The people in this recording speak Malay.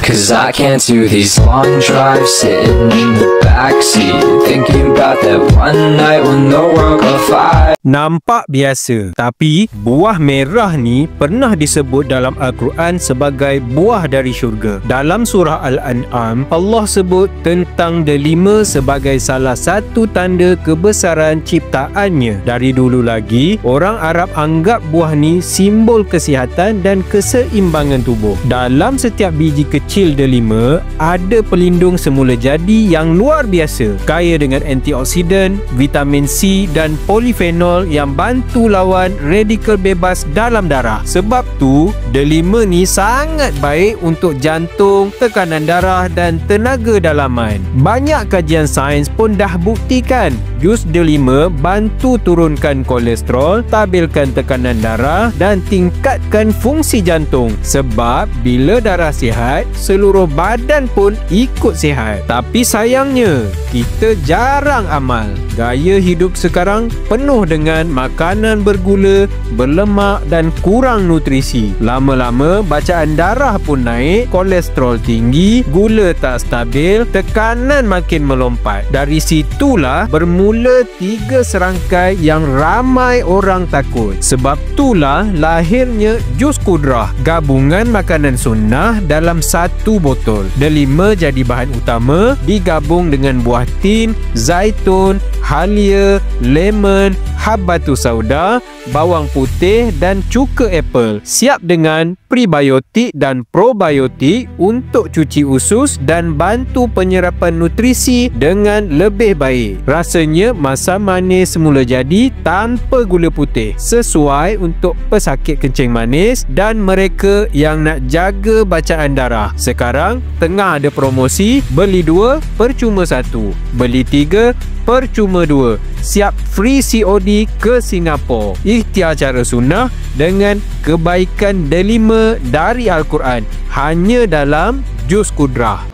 'Cause I can't do these long drives sitting in the backseat, thinking about that one night when the world got fire. Nampak biasa, tapi buah merah ni pernah disebut dalam Al-Quran sebagai buah dari syurga. Dalam surah Al-An'am, Allah sebut tentang delima sebagai salah satu tanda kebesaran ciptaannya. Dari dulu lagi, orang Arab anggap buah ni simbol kesihatan dan keseimbangan tubuh. Dalam setiap biji kecil delima, ada pelindung semula jadi yang luar biasa, kaya dengan antioksidan, vitamin C dan polifenol yang bantu lawan radikal bebas dalam darah. Sebab tu, delima ni sangat baik untuk jantung, tekanan darah dan tenaga dalaman. Banyak kajian sains pun dah buktikan jus delima bantu turunkan kolesterol, stabilkan tekanan darah dan tingkatkan fungsi jantung. Sebab bila darah sihat, seluruh badan pun ikut sihat. Tapi sayangnya, kita jarang amal. Gaya hidup sekarang penuh dengan makanan bergula, berlemak dan kurang nutrisi. Lama-lama bacaan darah pun naik, kolesterol tinggi, gula tak stabil, tekanan makin melompat. Dari situlah bermula 3 serangkai yang ramai orang takut. Sebab itulah lahirnya Jus Kudrah, gabungan makanan sunnah dalam satu botol. Delima jadi bahan utama, digabung dengan buah tin, zaitun, halia, lemon, habbatus sauda, bawang putih dan cuka apple. Siap dengan prebiotik dan probiotik untuk cuci usus dan bantu penyerapan nutrisi dengan lebih baik. Rasanya masam manis semula jadi tanpa gula putih, sesuai untuk pesakit kencing manis dan mereka yang nak jaga bacaan darah. Sekarang tengah ada promosi, beli 2 percuma 1, beli 3 percuma 2. Siap free COD ke Singapura. Ikhtiar cara sunnah dengan kebaikan delima dari Al-Quran hanya dalam Jus Kudrah.